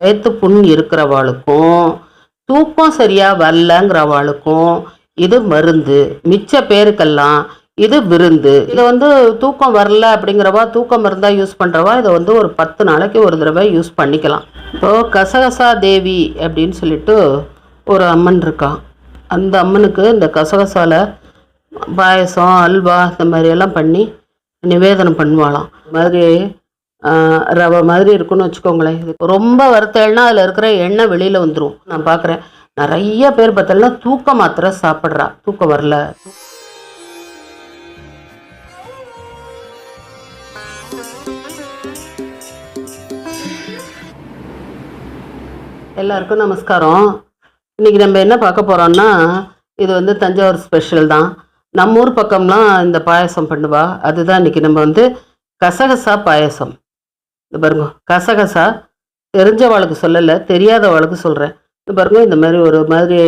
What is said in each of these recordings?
வயிற்று புண் இருக்கிறவாளுக்கும் தூக்கம் சரியாக வரலங்கிறவாளுக்கும் இது மருந்து. மிச்ச பேருக்கெல்லாம் இது விருந்து. இதை தூக்கம் வரல அப்படிங்கிறவா தூக்கம் மருந்தாக யூஸ் பண்ணுறவா இதை ஒரு 10 நாளைக்கு ஒரு தடவை யூஸ் பண்ணிக்கலாம். இப்போது கசகசா தேவி அப்படின்னு சொல்லிட்டு ஒரு அம்மன் இருக்கான். அந்த அம்மனுக்கு இந்த கசகசால பாயசம் அல்வா இந்த மாதிரியெல்லாம் பண்ணி நிவேதனம் பண்ணுவாளாம். இது மாதிரி ரவை மாதிரி இருக்குன்னு வச்சுக்கோங்களேன். இது ரொம்ப வறுத்தேன்னா அதில் இருக்கிற எண்ணெய் வெளியில் வந்துடும். நான் பார்க்குறேன் நிறைய பேர் பார்த்தோம்னா தூக்க மாத்திரை சாப்பிட்றா, தூக்கம் வரல. எல்லாருக்கும் நமஸ்காரம். இன்றைக்கி நம்ம என்ன பார்க்க போகிறோம்னா, இது தஞ்சாவூர் ஸ்பெஷல் தான். நம்ம ஊர் பக்கம்லாம் இந்த பாயசம் பண்ணுவா. அதுதான் இன்றைக்கி நம்ம கசகசா பாயசம். இது பாருங்க, கசகசா தெரிஞ்சவாளுக்கு சொல்லலை, தெரியாதவாளுக்கு சொல்கிறேன். இது பாருங்க, இந்த மாதிரி ஒரு மாதிரி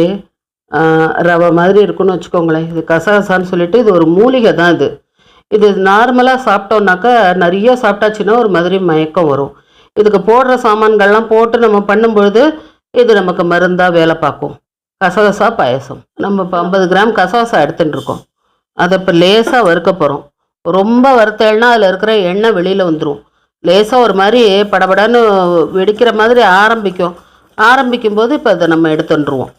ரவை மாதிரி இருக்குன்னு வச்சுக்கோங்களேன். இது கசகசான்னு சொல்லிட்டு இது ஒரு மூலிகை தான். இது நார்மலாக சாப்பிட்டோம்னாக்கா நிறைய சாப்பிட்டாச்சுன்னா ஒரு மாதிரி மயக்கம் வரும். இதுக்கு போடுற சாமான்கள்லாம் போட்டு நம்ம பண்ணும்பொழுது இது நமக்கு மருந்தாக வேலை பார்க்கும். கசகசா பாயசம் நம்ம இப்போ 50 கிராம் கசகசா எடுத்துகிட்டு இருக்கோம். அதை இப்போ லேசாக வறுக்க போகிறோம். ரொம்ப வறுத்தேன்னா அதில் இருக்கிற எண்ணெய் வெளியில் வந்துடும். லேசாக ஒரு மாதிரி படபடன்னு வெடிக்கிற மாதிரி ஆரம்பிக்கும்போது இப்போ அதை நம்ம எடுத்துட்டுருவோம்.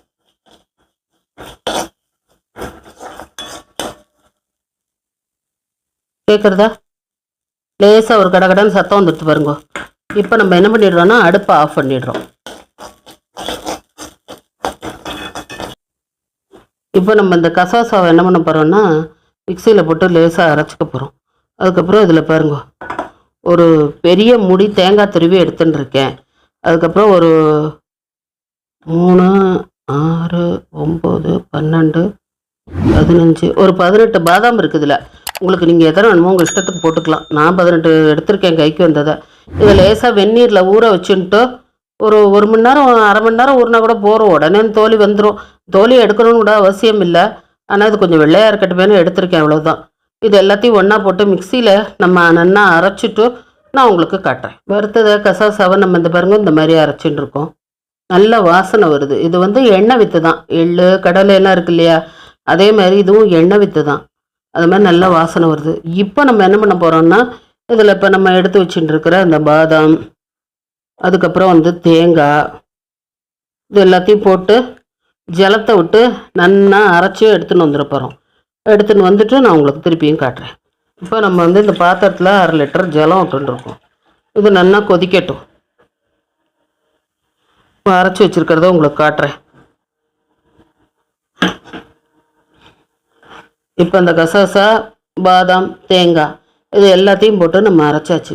கேட்குறதா? லேசாக ஒரு கடகடன்னு சத்தம் வந்துடுத்து பாருங்க. இப்போ நம்ம என்ன பண்ணிடுறோம்னா அடுப்பை ஆஃப் பண்ணிடுறோம். இப்போ நம்ம இந்த கசகசாவை என்ன பண்ண போகிறோம்னா மிக்சியில் போட்டு லேசாக அரைச்சிக்க போகிறோம். அதுக்கப்புறம் இதில் பாருங்க, ஒரு பெரிய முடி தேங்காய் துருவி எடுத்துன்னு இருக்கேன். அதுக்கப்புறம் ஒரு 3, 6, 9, 12, 15, ஒரு 18 பாதாம் இருக்குது. இதில் உங்களுக்கு நீங்கள் எத்தனை வேணுமோ உங்கள் இஷ்டத்துக்கு போட்டுக்கலாம். நான் 18 எடுத்திருக்கேன் கைக்கு வந்ததை. இதை லேசாக வெந்நீரில் ஊற வச்சுன்ட்டு ஒரு மணி நேரம், அரை மணி நேரம் ஊறினா கூட போகிறோம். உடனே தோலி வந்துடும். தோலி எடுக்கணும்னு கூட அவசியம் இல்லை. ஆனால் இது கொஞ்சம் வெள்ளையாக இருக்கட்டுமேனு எடுத்திருக்கேன், அவ்வளோதான். இது எல்லாத்தையும் ஒன்றா போட்டு மிக்சியில் நம்ம நல்லா அரைச்சிட்டு நான் உங்களுக்கு காட்டுறேன். வறுத்ததை கசகசாவை நம்ம இந்த பாருங்க இந்த மாதிரி அரைச்சின்னு இருக்கோம். நல்ல வாசனை வருது. இது எண்ணெய் வித்து தான். எள்ளு கடலை எல்லாம் இருக்கு இல்லையா, அதே மாதிரி இதுவும் எண்ணெய் வித்து தான். அது மாதிரி நல்ல வாசனை வருது. இப்போ நம்ம என்ன பண்ண போகிறோம்னா இதில் இப்போ நம்ம எடுத்து வச்சுட்டு இருக்கிற இந்த பாதாம், அதுக்கப்புறம் தேங்காய், இது எல்லாத்தையும் போட்டு ஜலத்தை விட்டு நல்லா அரைச்சி எடுத்துன்னு வந்துட போகிறோம். எடுத்துன்னு வந்துட்டு நான் உங்களுக்கு திருப்பியும் காட்டுறேன். இப்போ நம்ம இந்த பாத்திரத்தில் 1/2 லிட்டர் ஜலம் விட்டுருக்கோம். இது நல்லா கொதிக்கட்டும். இப்போ அரைச்சி வச்சுருக்கிறத உங்களுக்கு காட்டுறேன். இப்போ இந்த கசகசா, பாதாம், தேங்காய் இது எல்லாத்தையும் போட்டு நம்ம அரைச்சாச்சு.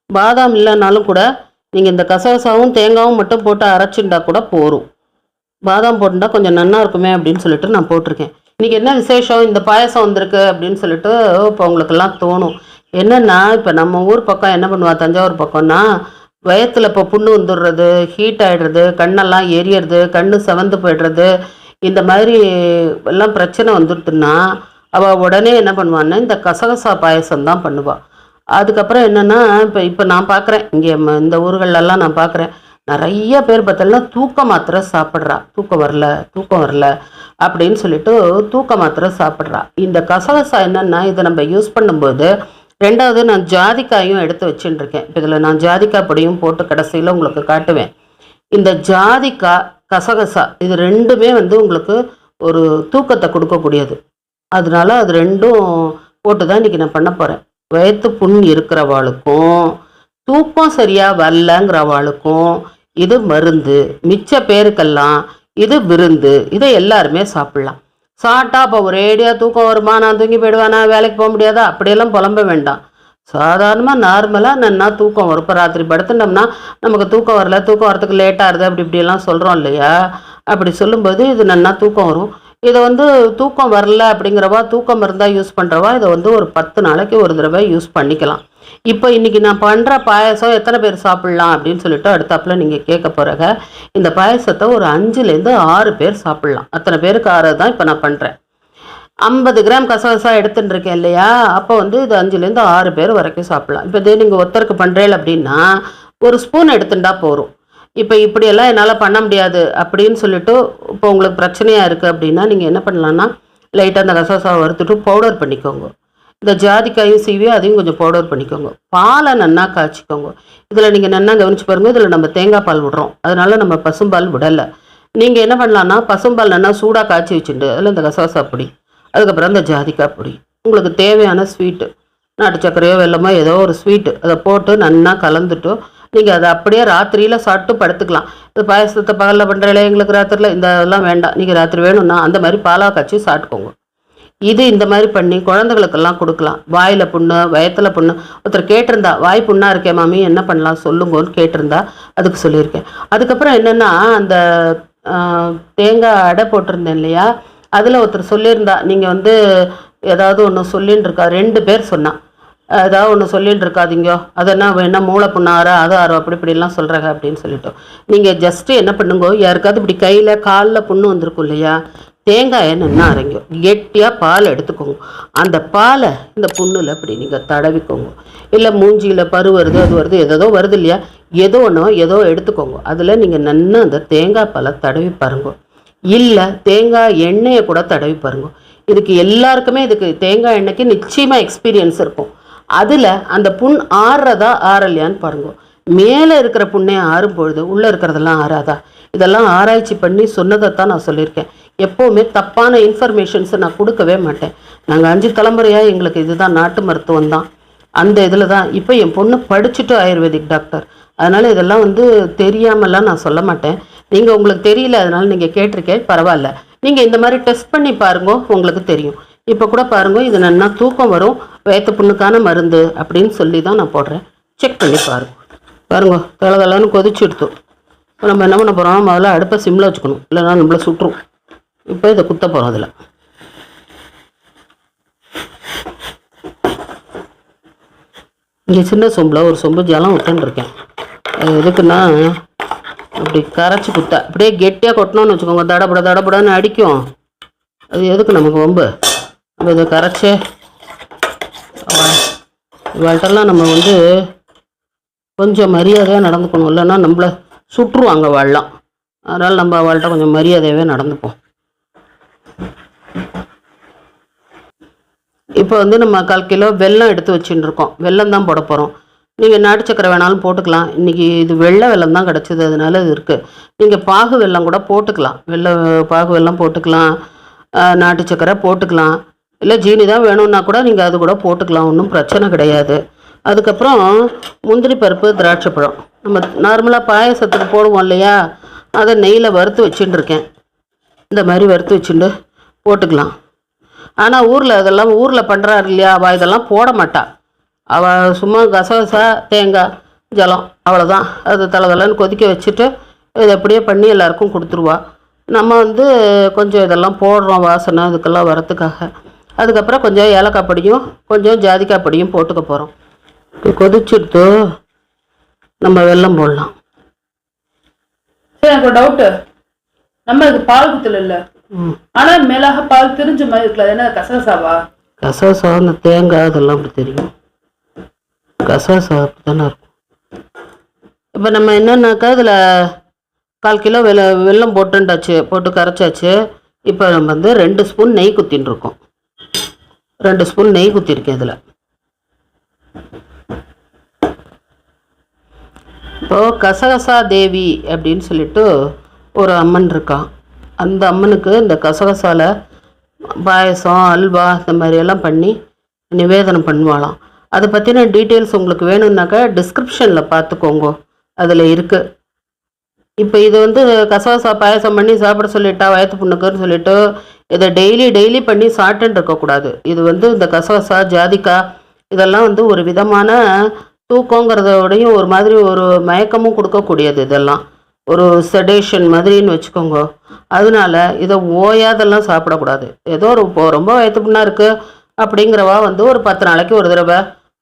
பாதாம் இல்லைனாலும் கூட நீங்கள் இந்த கசகசாவும் தேங்காயும் மட்டும் போட்டு அரைச்சிண்டா கூட போகும். பாதாம் போட்டுட்டா கொஞ்சம் நல்லா இருக்குமே அப்படின்னு சொல்லிட்டு நான் போட்டிருக்கேன். இன்றைக்கி என்ன விசேஷம், இந்த பாயசம் வந்திருக்கு அப்படின்னு சொல்லிட்டு இப்போ உங்களுக்கெல்லாம் தோணும். என்னென்னா இப்போ நம்ம ஊர் பக்கம் என்ன பண்ணுவா, தஞ்சாவூர் பக்கம்னா வயத்தில் இப்போ புண்ணு வந்துடுறது, ஹீட் ஆகிடுறது, கண்ணெல்லாம் எரியறது, கண்ணு செவந்து போய்டுறது, இந்த மாதிரி எல்லாம் பிரச்சனை வந்துடுதுன்னா அவள் உடனே என்ன பண்ணுவான்னா இந்த கசகசா பாயசம் தான் பண்ணுவாள். அதுக்கப்புறம் என்னென்னா இப்போ நான் பார்க்குறேன் இங்கே இந்த ஊர்களெல்லாம் நான் பார்க்குறேன் நிறைய பேர் பார்த்தோம்னா தூக்க மாத்திரை சாப்பிட்றா. தூக்கம் வரல அப்படின்னு சொல்லிட்டு தூக்க மாத்திரை சாப்பிட்றா. இந்த கசகசா என்னென்னா இதை நம்ம யூஸ் பண்ணும்போது, ரெண்டாவது நான் ஜாதிக்காயும் எடுத்து வச்சுட்டு இருக்கேன். இப்போ இதில் நான் ஜாதிக்காய் பொடியும் போட்டு கடைசியில் உங்களுக்கு காட்டுவேன். இந்த ஜாதிக்காய், கசகசா இது ரெண்டுமே உங்களுக்கு ஒரு தூக்கத்தை கொடுக்கக்கூடியது. அதனால அது ரெண்டும் போட்டு தான் இன்றைக்கி நான் பண்ண போகிறேன். வயிற்று புண் இருக்கிறவாளுக்கும் தூக்கம் சரியாக வரலங்கிறவாளுக்கும் இது மருந்து. மிச்ச பேருக்கெல்லாம் இது விருந்து. இதை எல்லாருமே சாப்பிட்லாம். சாப்பிட்டா அப்போ ஒரேடியாக தூக்கம் வருமா, நான் தூங்கி போயிடுவானா, வேலைக்கு போக முடியாதா, அப்படியெல்லாம் புலம்ப வேண்டாம். சாதாரணமாக நார்மலாக நன்னா தூக்கம் வரும். இப்போ ராத்திரி படுத்துட்டோம்னா நமக்கு தூக்கம் வரல, தூக்கம் வரத்துக்கு லேட்டாக இருது, இப்படியெல்லாம் சொல்கிறோம் இல்லையா. அப்படி சொல்லும்போது இது நன்னா தூக்கம் வரும். இதை தூக்கம் வரல அப்படிங்கிறவா தூக்கம் மருந்தாக யூஸ் பண்ணுறவா இதை ஒரு 10 நாளைக்கு ஒரு தடவை யூஸ் பண்ணிக்கலாம். இப்போ இன்றைக்கி நான் பண்ணுற பாயசம் எத்தனை பேர் சாப்பிட்லாம் அப்படின்னு சொல்லிட்டு அடுத்தாப்பில் நீங்கள் கேட்க போகிறங்க. இந்த பாயசத்தை ஒரு 5லேருந்து 6 பேர் சாப்பிட்லாம். அத்தனை பேருக்கு 6 தான் இப்போ நான் பண்ணுறேன். 50 கிராம் கசகசா எடுத்துட்டு இருக்கேன் இல்லையா, அப்போ இது 5லேருந்து 6 பேர் வரைக்கும் சாப்பிட்லாம். இப்போ இதே நீங்கள் ஒருத்தருக்கு பண்ணுறேன் அப்படின்னா 1 ஸ்பூன் எடுத்துட்டா போகும். இப்போ இப்படியெல்லாம் என்னால் பண்ண முடியாது அப்படின்னு சொல்லிட்டு இப்போ உங்களுக்கு பிரச்சனையாக இருக்குது அப்படின்னா நீங்கள் என்ன பண்ணலான்னா லைட்டாக அந்த கசகசாவை வறுத்துட்டு பவுடர் பண்ணிக்கோங்க. இந்த ஜாதிக்காயும் சீவி அதையும் கொஞ்சம் பவுடர் பண்ணிக்கோங்க. பாலை நன்னா காய்ச்சிக்கோங்க. இதில் நீங்கள் நன்னா கவனிச்சு பாருங்கள், இதில் நம்ம தேங்காய் பால் விடுறோம், அதனால நம்ம பசும்பால் விடலை. நீங்கள் என்ன பண்ணலான்னா பசும்பால் நல்லா சூடாக காய்ச்சி வச்சுட்டு அதில் இந்த கசகசா பொடி, அதுக்கப்புறம் இந்த ஜாதிக்காய் பொடி, உங்களுக்கு தேவையான ஸ்வீட்டு நாட்டு சர்க்கரையோ வெல்லமோ ஏதோ ஒரு ஸ்வீட்டு அதை போட்டு நன்னா கலந்துட்டு நீங்கள் அதை அப்படியே ராத்திரியில் சாப்பிட்டு படுத்துக்கலாம். இது பாயசத்தை பகலில் பண்ணுறீங்களே எங்களுக்கு ராத்திரியில் இந்த இதெல்லாம் வேண்டாம், நீங்கள் ராத்திரி வேணும்னா அந்த மாதிரி பாலாக காய்ச்சி சாப்பிட்டுக்கோங்க. இது இந்த மாதிரி பண்ணி குழந்தைகளுக்கெல்லாம் கொடுக்கலாம். வாயில் புண்ணு, வயத்தில் புண்ணு, ஒருத்தர் கேட்டிருந்தா வாய் புண்ணாக இருக்கே மாமி என்ன பண்ணலாம் சொல்லுங்கன்னு கேட்டிருந்தா அதுக்கு சொல்லியிருக்கேன். அதுக்கப்புறம் என்னென்னா அந்த தேங்காய் அடை போட்டிருந்தேன் இல்லையா, அதில் ஒருத்தர் சொல்லியிருந்தா நீங்கள் வந்து ஏதாவது ஒன்று சொல்லின்னு இருக்கா, 2 பேர் சொன்னான், ஏதாவது ஒன்று சொல்லின்னு இருக்காதீங்க, அதெல்லாம் என்ன மூளை புண்ணாரா அது ஆரோ அப்படி இப்படிலாம் சொல்கிறாங்க அப்படின்னு சொல்லிட்டோம். நீங்கள் ஜஸ்ட்டு என்ன பண்ணுங்க, யாருக்காவது இப்படி கையில் காலில் புண்ணு வந்திருக்கும் இல்லையா, தேங்காயை நல்லா அரைங்கும் கெட்டியாக பால் எடுத்துக்கோங்க. அந்த பாலை இந்த புண்ணில் இப்படி நீங்கள் தடவிக்கோங்க. இல்லை மூஞ்சியில் பரு வருது அது வருது ஏதோ வருது இல்லையா, ஏதோ ஒன்றோ ஏதோ எடுத்துக்கோங்க. அதில் நீங்கள் நல்லா அந்த தேங்காய் பாலை தடவி பாருங்க. இல்லை தேங்காய் எண்ணெயை கூட தடவி பாருங்க. இதுக்கு எல்லாருக்குமே இதுக்கு தேங்காய் எண்ணெய்க்கு நிச்சயமாக எக்ஸ்பீரியன்ஸ் இருக்கும். அதில் அந்த புண் ஆறுறதா ஆறலையான்னு பாருங்க. மேலே இருக்கிற புண்ணே ஆறும் பொழுது உள்ளே இருக்கிறதெல்லாம் ஆறாதா, இதெல்லாம் ஆராய்ச்சி பண்ணி சொன்னதைத்தான் நான் சொல்லியிருக்கேன். எப்போவுமே தப்பான இன்ஃபர்மேஷன்ஸை நான் கொடுக்கவே மாட்டேன். நாங்கள் 5 தலைமுறையாக எங்களுக்கு இதுதான் நாட்டு மருத்துவம் தான். அந்த இதில் தான் இப்போ என் பொண்ணு படிச்சுட்டு ஆயுர்வேதிக் டாக்டர், அதனால் இதெல்லாம் வந்து தெரியாமலாம் நான் சொல்ல மாட்டேன். நீங்கள் உங்களுக்கு தெரியல அதனால் நீங்கள் கேட்டிருக்கேன், பரவாயில்ல. நீங்கள் இந்த மாதிரி டெஸ்ட் பண்ணி பாருங்க, உங்களுக்கு தெரியும். இப்போ கூட பாருங்க, இது நல்லா தூக்கம் வரும், வயத்து புண்ணுக்கான மருந்து அப்படின்னு சொல்லி தான் நான் போடுறேன். செக் பண்ணி பாருங்க. பாருங்க தலை கொதிச்சு எடுத்தோம். இப்போ நம்ம என்ன பண்ண போகிறோம், முதல்ல அடுப்பை சிம்மில் வச்சுக்கணும், இல்லைன்னா நம்மளை சுட்டுரும். இப்போ இதை குத்த போகிறோம். அதில் இங்கே சின்ன சொம்பில் ஒரு சொம்பு ஜலம் விட்டுருக்கேன். அது எதுக்குன்னா அப்படி கரைச்சி குத்த அப்படியே கெட்டியாக கொட்டணும்னு வச்சுக்கோங்க, தடபடான்னு அடிக்கும். அது எதுக்கு நமக்கு வம்பு, நம்ம இதை கரைச்சி வாழ்ட்டெல்லாம் நம்ம வந்து கொஞ்சம் மரியாதையாக நடந்துக்கணும், இல்லைன்னா நம்மளை சுட்டுருவாங்க வாழலாம். அதனால் நம்ம அவள்கிட்ட கொஞ்சம் மரியாதையாகவே நடந்துப்போம். இப்போ வந்து நம்ம 1/4 கிலோ வெல்லம் எடுத்து வச்சுட்டு இருக்கோம். வெல்லம் தான் போட போகிறோம். நீங்கள் நாட்டு சக்கரை வேணாலும் போட்டுக்கலாம். இன்றைக்கி இது வெள்ளை வெல்லம் தான் கிடச்சிது, அதனால இது இருக்குது. நீங்கள் பாகு வெல்லம் கூட போட்டுக்கலாம், பாகு வெல்லம் போட்டுக்கலாம், நாட்டு சக்கரை போட்டுக்கலாம், இல்லை ஜீனி தான் வேணும்னா கூட நீங்கள் அது கூட போட்டுக்கலாம், ஒன்றும் பிரச்சனை கிடையாது. அதுக்கப்புறம் முந்திரி பருப்பு, திராட்சை பழம் நம்ம நார்மலாக பாயசத்துக்கு போடுவோம் இல்லையா, அதை நெய்யில் வறுத்து வச்சுட்டு இருக்கேன். இந்த மாதிரி வறுத்து வச்சுட்டு போட்டுக்கலாம். ஆனால் அதெல்லாம் ஊரில் பண்ணுறாரு இல்லையா, அவள் இதெல்லாம் போட மாட்டா. அவள் சும்மா கசகசா தேங்காய் ஜலம் அவ்வளோதான், அது தலைன்னு கொதிக்க வச்சுட்டு இதை அப்படியே பண்ணி எல்லாருக்கும் கொடுத்துருவா. நம்ம வந்து கொஞ்சம் இதெல்லாம் போடுறோம் வாசனை அதுக்கெல்லாம் வரத்துக்காக. அதுக்கப்புறம் கொஞ்சம் ஏலக்காய் பொடியும் கொஞ்சம் ஜாதிக்காய் பொடியும் போட்டுக்க போகிறோம். கொதிச்சுட்டு நம்ம வெல்லம் போடலாம். எனக்கு ஒரு டவுட்டு, நம்ம இது பால் குத்தல இல்லை, ஆனால் மேலாக பால் திரிஞ்ச மாதிரி இருக்கலாம், என்ன கசகசாவா? கசகசா இந்த தேங்காய் அதெல்லாம் அப்படி தெரியும், கசகசா அப்படி தானே இருக்கும். இப்போ நம்ம என்னன்னாக்கா இதில் 1/4 கிலோ வெல்லம் போட்டு கரைச்சாச்சு. இப்போ நம்ம வந்து 2 ஸ்பூன் நெய் குத்தின்னு இருக்கோம். 2 ஸ்பூன் நெய் குத்திருக்கேன் இதில். இப்போது கசகசா தேவி அப்படின்னு சொல்லிட்டு ஒரு அம்மன் இருக்கான். அந்த அம்மனுக்கு இந்த கசகசால பாயசம் அல்வா இந்த மாதிரியெல்லாம் பண்ணி நிவேதனம் பண்ணுவாளாம். அதை பற்றின டீட்டெயில்ஸ் உங்களுக்கு வேணும்னாக்கா டிஸ்கிரிப்ஷனில் பார்த்துக்கோங்க, அதில் இருக்குது. இப்போ இது வந்து கசகசா பாயசம் பண்ணி சாப்பிட சொல்லிட்டா வயத்து புண்ணுக்குன்னு சொல்லிட்டு இதை டெய்லி பண்ணி சாப்பிட்டுன்னு இருக்கக்கூடாது. இது வந்து இந்த கசகசா ஜாதிக்காய் இதெல்லாம் வந்து ஒரு விதமான தூக்கங்கிறதோடையும் ஒரு மாதிரி ஒரு மயக்கமும் கொடுக்கக்கூடியது. இதெல்லாம் ஒரு செடேஷன் மாதிரின்னு வச்சுக்கோங்க. அதனால இதை ஓயாதெல்லாம் சாப்பிடக்கூடாது. ஏதோ ரொம்ப வயத்து புண்ணாக இருக்குது அப்படிங்கிறவா வந்து ஒரு 10 நாளைக்கு ஒரு தடவை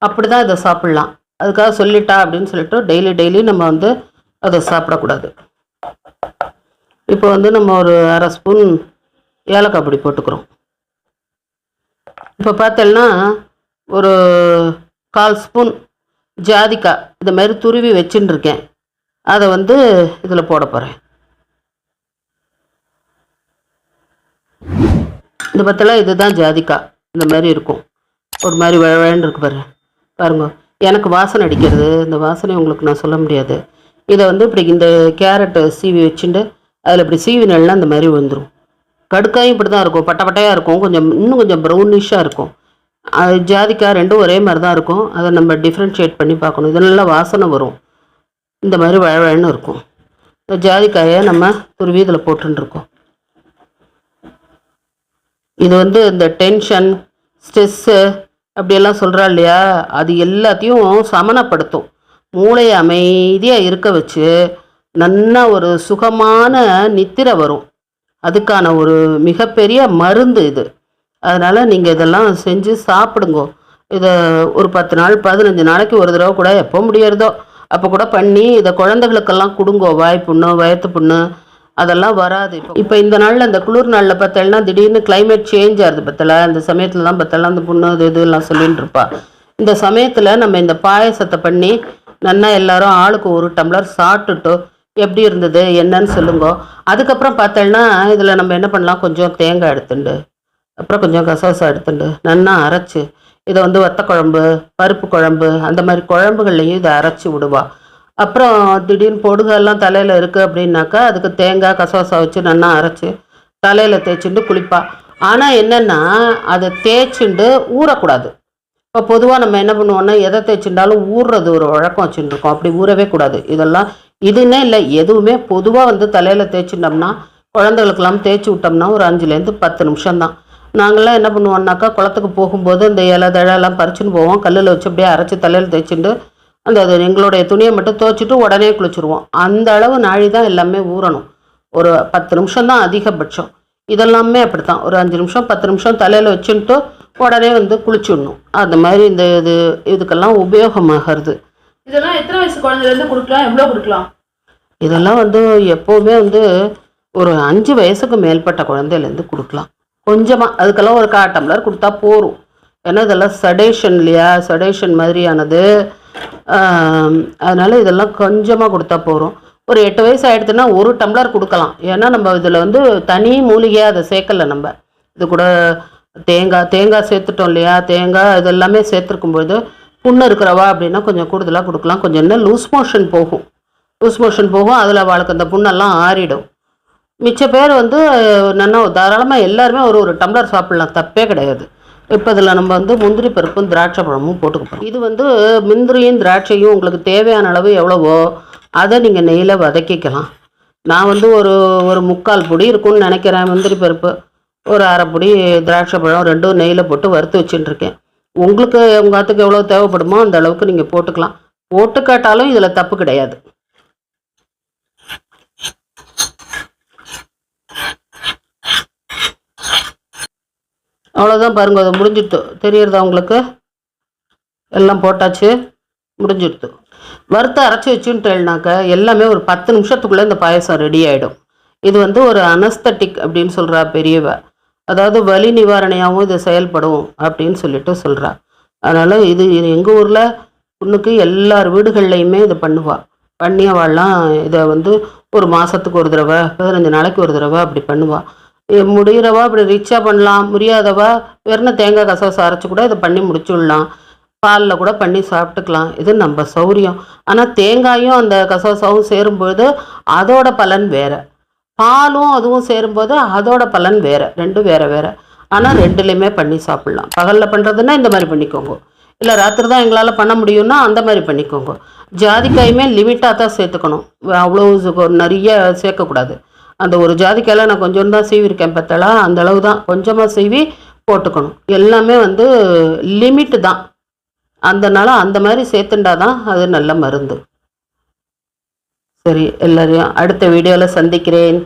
அப்படி தான் இதை சாப்பிட்லாம். அதுக்காக சொல்லிட்டா அப்படின்னு சொல்லிட்டு டெய்லி நம்ம வந்து அதை சாப்பிடக்கூடாது. இப்போ வந்து நம்ம ஒரு 1/2 ஸ்பூன் ஏலக்காய் பொடி போட்டுக்கிறோம். இப்போ பார்த்தோம்னா ஒரு 1/4 ஸ்பூன் ஜாதிக்காய் இந்த மாதிரி துருவி வச்சுன்னு இருக்கேன், அதை வந்து இதில் போட போகிறேன். இந்த பத்தெல்லாம் இதுதான் ஜாதிக்காய். இந்த மாதிரி இருக்கும், ஒரு மாதிரி வழன்னு இருக்கு பாருங்க. எனக்கு வாசனை அடிக்கிறது, இந்த வாசனை உங்களுக்கு நான் சொல்ல முடியாது. இதை வந்து இப்படி இந்த கேரட்டை சீவி வச்சுட்டு அதில் இப்படி சீவினெல்லாம் இந்த மாதிரி வந்துடும். கடுக்காயும் இப்படி தான் இருக்கும், பட்டை பட்டையாக இருக்கும், இன்னும் கொஞ்சம் ப்ரௌனிஷாக இருக்கும். அது ஜாதிக்காய் ரெண்டும் ஒரே மாதிரி தான் இருக்கும். அதை நம்ம டிஃப்ரென்ஷியேட் பண்ணி பார்க்கணும். இது நல்லா வாசனை வரும், இந்த மாதிரி வழன்னு இருக்கும். இந்த ஜாதிக்காயை நம்ம துருவி இதில் போட்டுருக்கோம். இது வந்து இந்த டென்ஷன், ஸ்ட்ரெஸ்ஸு அப்படியெல்லாம் சொல்கிறா இல்லையா, அது எல்லாத்தையும் சமனப்படுத்தும். மூளையை அமைதியாக இருக்க வச்சு நல்லா ஒரு சுகமான நித்திரை வரும். அதுக்கான ஒரு மிகப்பெரிய மருந்து இது. அதனால் நீங்கள் இதெல்லாம் செஞ்சு சாப்பிடுங்கோ. இதை ஒரு 10 நாள் 15 நாளைக்கு ஒரு தடவை கூட எப்போ முடியறதோ அப்போ கூட பண்ணி இதை குழந்தைகளுக்கெல்லாம் கொடுங்கோ. வாய்ப்புண்ணு, வயத்து புண்ணு அதெல்லாம் வராது. இப்போ இந்த நாளில், இந்த குளிர் நாளில் பார்த்தேன்னா திடீர்னு கிளைமேட் சேஞ்ச் ஆகுது பத்தல. அந்த சமயத்தில் தான் பத்தலாம் அந்த புண்ணு இதெல்லாம் சொல்லிட்டு இருப்பா. இந்த சமயத்தில் நம்ம இந்த பாயசத்தை பண்ணி நல்லா எல்லாரும் ஆளுக்கு ஒரு டம்ளர் சாப்பிட்டுட்டு எப்படி இருந்தது என்னன்னு சொல்லுங்க. அதுக்கப்புறம் பார்த்தேன்னா இதில் நம்ம என்ன பண்ணலாம், கொஞ்சம் தேங்காய் எடுத்துண்டு, அப்புறம் கொஞ்சம் கசகசா எடுத்துண்டு நல்லா அரைச்சி இதை வந்து வத்த குழம்பு, பருப்பு குழம்பு, அந்த மாதிரி குழம்புகள்லையும் இதை அரைச்சி விடுவா. அப்புறம் திடீர்னு பொடுகெல்லாம் தலையில் இருக்குது அப்படின்னாக்கா அதுக்கு தேங்காய் கசகசா வச்சு நல்லா அரைச்சி தலையில் தேய்ச்சிண்டு குளிப்பா. ஆனால் என்னென்னா அதை தேய்ச்சிண்டு ஊறக்கூடாது. இப்போ பொதுவாக நம்ம என்ன பண்ணுவோம்னா எதை தேய்ச்சிண்டாலும் ஊறுறது ஒரு வழக்கம் வச்சுட்டுருக்கோம். அப்படி ஊறவே கூடாது. இதெல்லாம் இதுன்னே இல்லை, எதுவுமே பொதுவாக வந்து தலையில் தேய்ச்சிட்டோம்னா, குழந்தைகளுக்கெல்லாம் தேய்ச்சி விட்டோம்னா ஒரு 5லேருந்து 10 நிமிஷம்தான். நாங்கள்லாம் என்ன பண்ணுவோம்னாக்கா குளத்துக்கு போகும்போது இந்த இலை தழெல்லாம் பறிச்சுன்னு போவோம். கல்லில் வச்சு அப்படியே அரைச்சி தலையில் தேய்ச்சிட்டு அது எங்களுடைய துணியை மட்டும் துவைச்சிட்டு உடனே குளிச்சுருவோம். அந்த அளவு நாழி தான் எல்லாமே ஊறணும். ஒரு 10 நிமிஷம் தான் அதிகபட்சம். இதெல்லாமே அப்படித்தான், ஒரு 5 நிமிஷம் 10 நிமிஷம் தலையில் வச்சுட்டு உடனே வந்து குளிச்சுடணும். அந்த மாதிரி இந்த இதுக்கெல்லாம் உபயோகமாகிறது. இதெல்லாம் எத்தனை வயசு குழந்தைலேருந்து கொடுக்கலாம், எவ்வளோ கொடுக்கலாம்? இதெல்லாம் வந்து எப்போவுமே வந்து ஒரு 5 வயசுக்கு மேற்பட்ட குழந்தையிலேருந்து கொடுக்கலாம். கொஞ்சமாக, அதுக்கெல்லாம் ஒரு 1/4 டம்ளர் கொடுத்தா போகும். ஏன்னா இதெல்லாம் சடேஷன் இல்லையா, சடேஷன் மாதிரியானது. அதனால் இதெல்லாம் கொஞ்சமாக கொடுத்தா போகிறோம். ஒரு 8 வயசு ஆகிடுதுன்னா 1 டம்ளர் கொடுக்கலாம். ஏன்னா நம்ம இதில் வந்து தனி மூலிகையாக அதை சேர்க்கலை. நம்ம இது கூட தேங்காய் சேர்த்துட்டோம் இல்லையா, தேங்காய் இதெல்லாமே சேர்த்துருக்கும்போது புண்ணு இருக்கிறவா அப்படின்னா கொஞ்சம் கூடுதலாக கொடுக்கலாம். கொஞ்சம் இன்னும் லூஸ் மோஷன் போகும். அதில் அவளுக்கு அந்த புண்ணெல்லாம் ஆறிடும். மிச்ச பேர் வந்து நல்லா தாராளமாக எல்லாருமே ஒரு டம்ளர் சாப்பிட்லாம், தப்பே கிடையாது. இப்போ இதில் நம்ம வந்து முந்திரி பருப்பும் திராட்சை பழமும் போட்டுக்கப்போம். இது வந்து முந்திரியும் திராட்சையும் உங்களுக்கு தேவையான அளவு எவ்வளவோ அதை நீங்கள் நெய்யில் வதக்கிக்கலாம். நான் வந்து ஒரு 3/4 பொடி இருக்கும்னு நினைக்கிறேன் முந்திரி பருப்பு, ஒரு 1/2 பொடி திராட்சை பழம், 2 நெய்யில் போட்டு வறுத்து வச்சுட்டுருக்கேன். உங்களுக்கு உங்கள் ஆத்துக்கு எவ்வளோ தேவைப்படுமோ அந்த அளவுக்கு நீங்கள் போட்டுக்கலாம். போட்டுக்காட்டாலும் இதில் தப்பு கிடையாது. அவ்வளோதான் பாருங்கள், அது முடிஞ்சிடுத்து. தெரியறதா உங்களுக்கு? எல்லாம் போட்டாச்சு, முடிஞ்சிடுத்து. வறுத்து அரைச்சி வச்சுட்டேன்னாக்க எல்லாமே ஒரு 10 நிமிஷத்துக்குள்ளே இந்த பாயசம் ரெடி ஆகிடும். இது வந்து ஒரு அனஸ்தட்டிக் அப்படின்னு சொல்கிறா பெரியவ. அதாவது வலி நிவாரணையாகவும் இது செயல்படும் அப்படின்னு சொல்லிட்டு சொல்கிறா. அதனால் இது எங்கள் ஊரில் பொண்ணுக்கு எல்லார் வீடுகள்லையுமே இதை பண்ணி அவள்லாம் இதை வந்து ஒரு மாதத்துக்கு ஒரு தடவை, 15 நாளைக்கு ஒரு தடவை அப்படி பண்ணுவாள். முடிகிறவா அப்படி ரிச்சாக பண்ணலாம், முடியாதவா வெறும் தேங்காய் கசகசா அரைச்சி கூட இதை பண்ணி முடிச்சுடலாம். பாலில் கூட பண்ணி சாப்பிட்டுக்கலாம். இது நம்ம சௌரியம். ஆனால் தேங்காயும் அந்த கசகசாவும் சேரும்போது அதோட பலன் வேறு, பாலும் அதுவும் சேரும்போது அதோட பலன் வேறு. ரெண்டும் வேறு. ஆனால் ரெண்டுலேயுமே பண்ணி சாப்பிட்லாம். பகலில் பண்ணுறதுன்னா இந்த மாதிரி பண்ணிக்கோங்க, இல்லை ராத்திரி தான் எங்களால் பண்ண முடியும்னா அந்த மாதிரி பண்ணிக்கோங்க. ஜாதிக்காயுமே லிமிட்டாக தான் சேர்த்துக்கணும், அவ்வளோ நிறைய சேர்க்கக்கூடாது. அந்த ஒரு ஜாதிக்காயில் நான் கொஞ்சம் தான் சீவிருக்கேன் பார்த்தலாம், அந்த அளவு தான், கொஞ்சமாக சீவி போட்டுக்கணும். எல்லாமே வந்து லிமிட்டு தான். அதனால் அந்த மாதிரி சேர்த்துண்டா தான் அது நல்ல மருந்து. சரி, எல்லாரையும் அடுத்த வீடியோவில் சந்திக்கிறேன்.